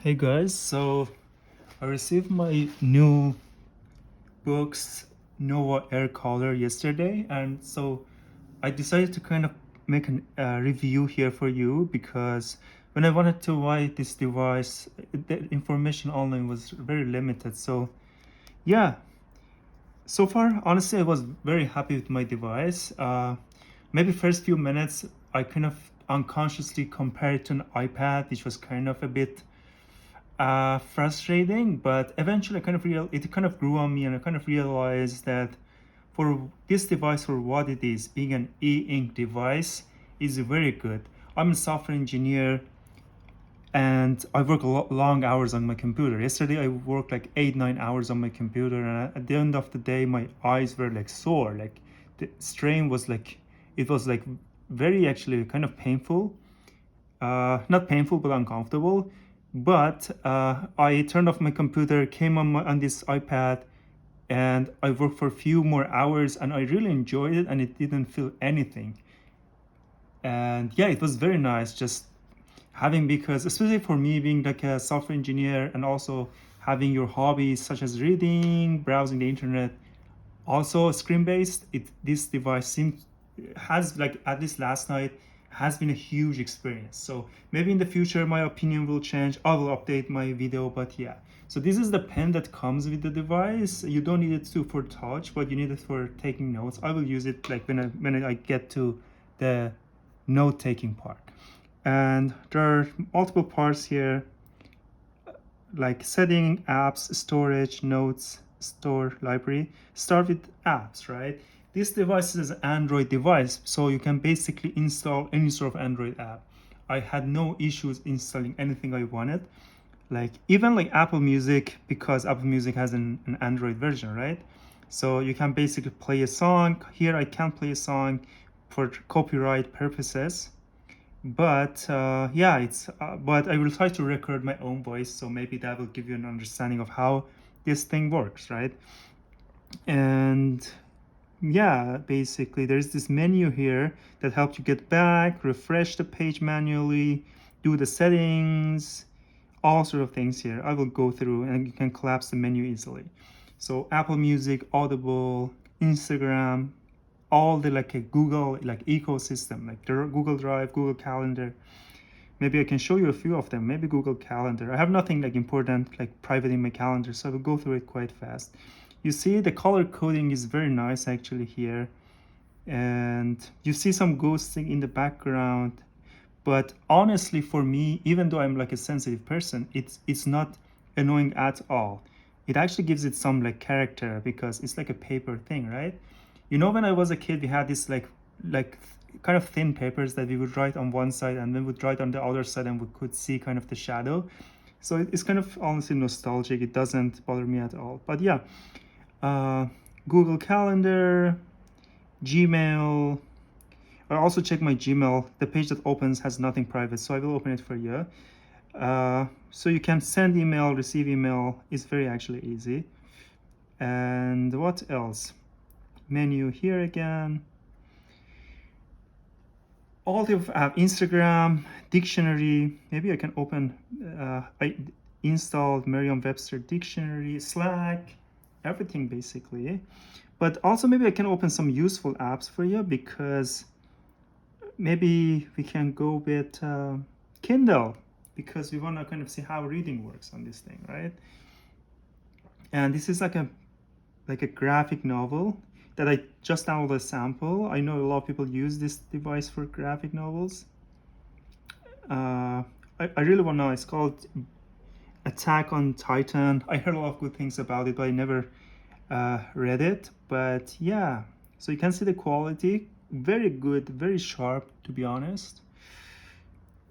Hey guys, so I received my new BOOX Nova Air collar yesterday, and so I decided to kind of make a review here for you because when I wanted to buy this device, the information online was very limited. So yeah, so far honestly I was very happy with my device. Maybe first few minutes I kind of unconsciously compared it to an iPad, which was kind of a bit frustrating, but eventually it kind of grew on me, and I kind of realized that for this device, for what it is, being an e-ink device, is very good. I'm a software engineer and I work long hours on my computer. Yesterday I worked like 8-9 hours on my computer, and at the end of the day my eyes were like sore. Like the strain was like, it was like very actually kind of painful, not painful but uncomfortable. But I turned off my computer, came on this iPad, and I worked for a few more hours, and I really enjoyed it, and it didn't feel anything. And yeah, it was very nice just having, because especially for me being like a software engineer and also having your hobbies such as reading, browsing the internet, also screen based, this device seems has, like, at least last night, has been a huge experience. So maybe in the future my opinion will change, I will update my video. But yeah, so this is the pen that comes with the device. You don't need it to for touch, but you need it for taking notes. I will use it like when I get to the note taking part. And there are multiple parts here, like setting, apps, storage, notes, store, library. Start with apps, right? This device is an Android device, so you can basically install any sort of Android app. I had no issues installing anything I wanted, like even like Apple Music, because Apple Music has an Android version, right? So you can basically play a song. Here I can't play a song for copyright purposes, but yeah, it's but I will try to record my own voice, so maybe that will give you an understanding of how this thing works, right? And yeah, basically there's this menu here that helps you get back, refresh the page manually, do the settings, all sort of things here. I will go through, and you can collapse the menu easily. So Apple Music, Audible, Instagram, all the like a Google like ecosystem, like the Google Drive, Google Calendar. Maybe I can show you a few of them. Maybe Google Calendar. I have nothing like important like private in my calendar, so I will go through it quite fast. You see the color coding is very nice actually here, and you see some ghosting in the background. But honestly, for me, even though I'm like a sensitive person, it's not annoying at all. It actually gives it some like character because it's like a paper thing, right? You know, when I was a kid, we had this like kind of thin papers that we would write on one side and then would write on the other side, and we could see kind of the shadow. So it's kind of honestly nostalgic. It doesn't bother me at all. But yeah, uh, Google Calendar, Gmail. I also check my Gmail. The page that opens has nothing private, so I will open it for you. So you can send email, receive email. It's very actually easy. And what else? Menu here again. All of Instagram, dictionary. Maybe I can open. I installed Merriam-Webster dictionary, Slack, everything basically. But also maybe I can open some useful apps for you, because maybe we can go with Kindle, because we want to kind of see how reading works on this thing, right? And this is like a graphic novel that I just downloaded a sample. I know a lot of people use this device for graphic novels. I really want to know. It's called Attack on Titan. I heard a lot of good things about it, but I never read it. But yeah, so you can see the quality, very good, very sharp, to be honest.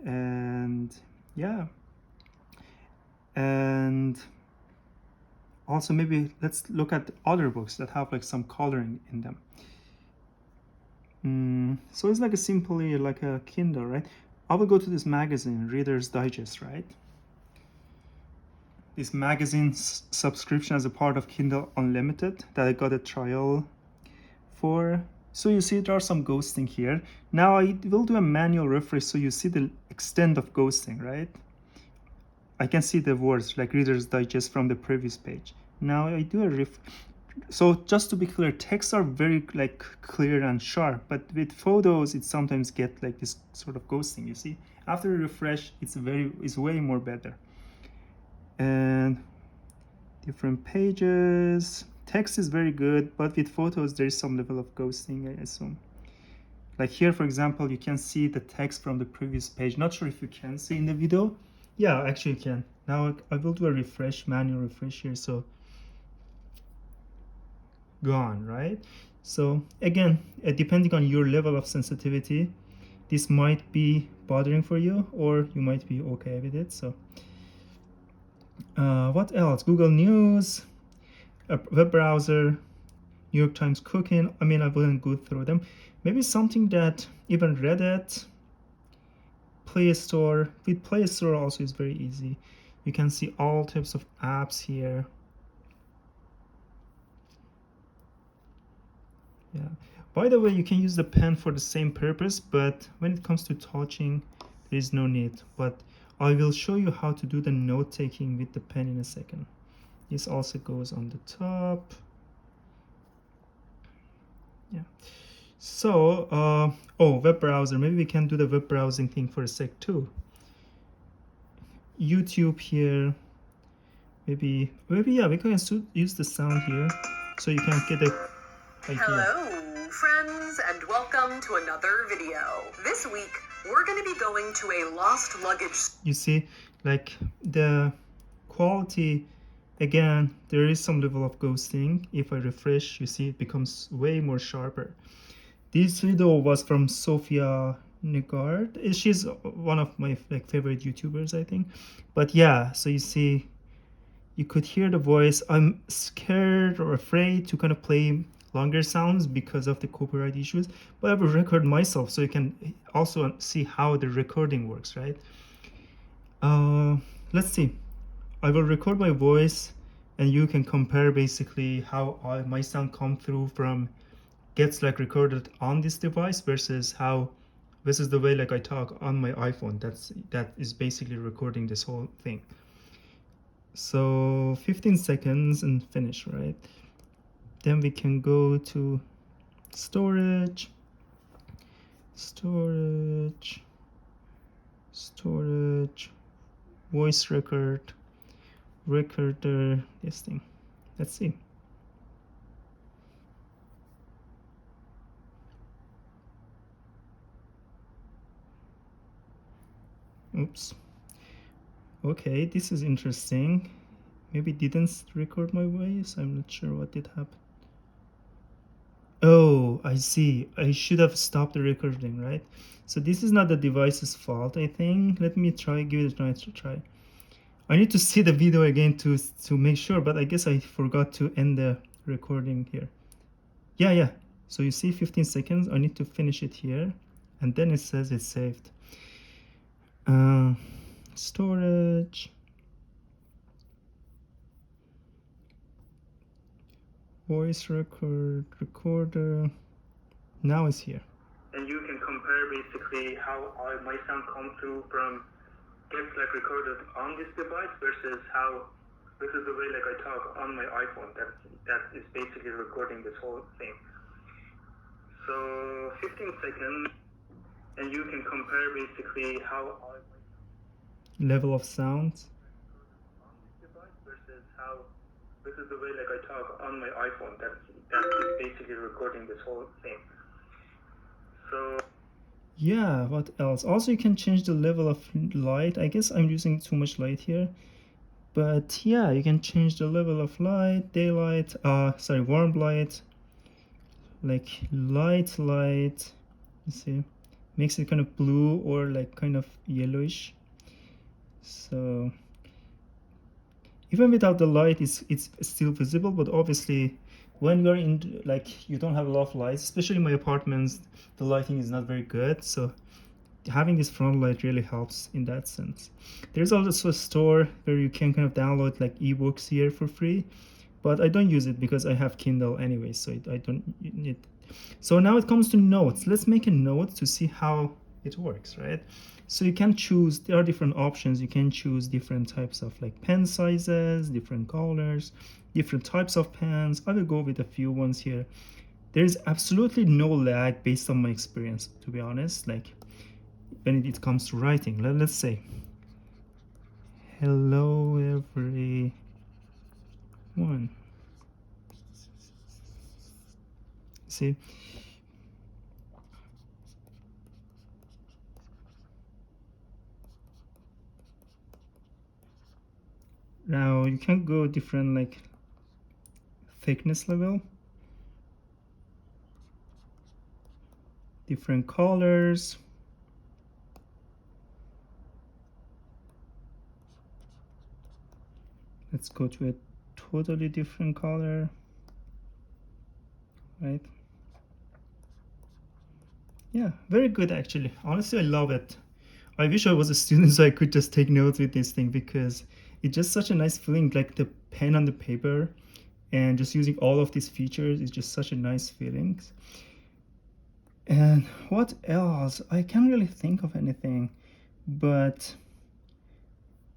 And yeah, and also maybe let's look at other books that have like some coloring in them. So it's like a simply like a Kindle, right? I will go to this magazine, Reader's Digest, right? This magazine subscription as a part of Kindle Unlimited that I got a trial for. So you see there are some ghosting here. Now I will do a manual refresh so you see the extent of ghosting, right? I can see the words like Reader's Digest from the previous page. Now I do a so just to be clear, texts are very like clear and sharp, but with photos it sometimes get like this sort of ghosting. You see, after a refresh, it's way more better. And different pages, text is very good, but with photos there is some level of ghosting, I assume. Like here, for example, you can see the text from the previous page. Not sure if you can see in the video. Yeah, actually you can. Now I will do a refresh, manual refresh here. So gone, right? So again, depending on your level of sensitivity, this might be bothering for you, or you might be okay with it. So what else? Google News, a web browser, New York Times Cooking. I mean, I wouldn't go through them. Maybe something that even Reddit, Play Store. With Play Store also is very easy. You can see all types of apps here. Yeah. By the way, you can use the pen for the same purpose, but when it comes to touching, there is no need. But I will show you how to do the note taking with the pen in a second. This also goes on the top. Yeah. So, web browser. Maybe we can do the web browsing thing for a sec too. YouTube here. Maybe yeah, we can use the sound here, so you can get a idea. Hello, friends, and welcome to another video. This week, we're going to be going to a lost luggage. You see, like the quality, again, there is some level of ghosting. If I refresh, you see it becomes way more sharper. This video was from Sophia Negard. She's one of my favorite YouTubers, I think. But yeah, so you see, you could hear the voice. I'm scared or afraid to kind of play longer sounds because of the copyright issues, but I will record myself so you can also see how the recording works, right? Let's see. I will record my voice and you can compare basically how my sound come through from gets like recorded on this device versus the way like I talk on my iPhone. That is basically recording this whole thing. So 15 seconds and finish, right? Then we can go to storage, voice recorder, this thing. Let's see. Oops. Okay, this is interesting. Maybe it didn't record my voice. I'm not sure what did happen. Oh, I see. I should have stopped the recording, right? So this is not the device's fault, I think. Let me give it a nice try. I need to see the video again to make sure, but I guess I forgot to end the recording here. Yeah. So you see 15 seconds. I need to finish it here. And then it says it's saved. Storage. Voice recorder. Now it's here. And you can compare basically how my sound comes through from gets like recorded on this device versus how this is the way like I talk on my iPhone. That is basically recording this whole thing. So 15 seconds, and you can compare basically how level of sound on this device versus how this is the way like I talk on my iPhone. That is basically recording this whole thing. So yeah, what else? Also, you can change the level of light. I guess I'm using too much light here, but yeah, you can change the level of light, daylight, warm light, like light. You see, makes it kind of blue or like kind of yellowish. So even without the light, it's still visible, but obviously when you're in, like, you don't have a lot of lights, especially in my apartments, the lighting is not very good, so having this front light really helps in that sense. There's also a store where you can kind of download like ebooks here for free, but I don't use it because I have Kindle anyway, so I don't need. So now it comes to notes. Let's make a note to see how it works, right? So you can choose, there are different options. You can choose different types of like pen sizes, different colors, different types of pens. I will go with a few ones here. There is absolutely no lag based on my experience, to be honest. Like when it comes to writing, let's say, hello everyone. See? Now you can go different like thickness level, different colors. Let's go to a totally different color, right? Yeah, very good actually. Honestly, I love it. I wish I was a student so I could just take notes with this thing, because it's just such a nice feeling, like the pen on the paper and just using all of these features is just such a nice feeling. And what else? I can't really think of anything, but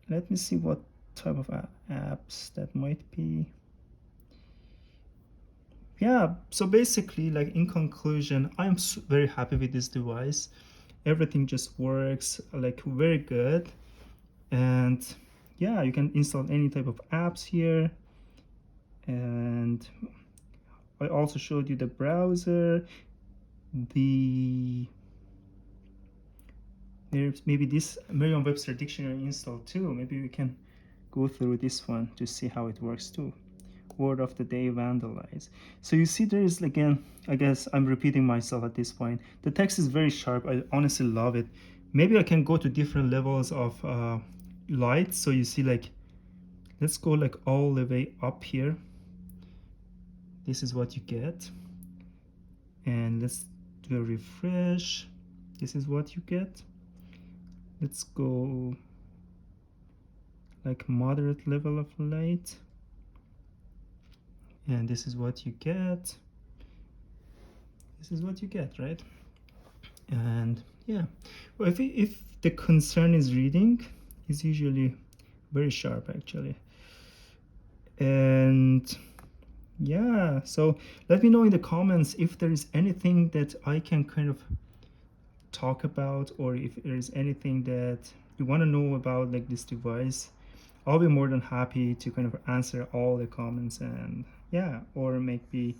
let me see what type of apps that might be. Yeah, so basically, like in conclusion, I'm very happy with this device. Everything just works like very good. And yeah, you can install any type of apps here. And I also showed you the browser. There's maybe this Merriam-Webster dictionary installed too. Maybe we can go through this one to see how it works too. Word of the day, vandalize. So you see there is, again, I guess I'm repeating myself at this point. The text is very sharp. I honestly love it. Maybe I can go to different levels of light. So you see, like, let's go like all the way up here. This is what you get. And let's do a refresh. This is what you get. Let's go like moderate level of light. And this is what you get. This is what you get, right? And yeah, well, if the concern is reading, it's usually very sharp actually. And yeah, so let me know in the comments if there is anything that I can kind of talk about, or if there is anything that you want to know about like this device. I'll be more than happy to kind of answer all the comments, and yeah, or maybe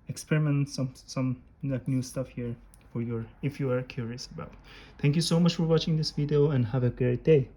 experiment some like new stuff here for your, if you are curious about. Thank you so much for watching this video and have a great day.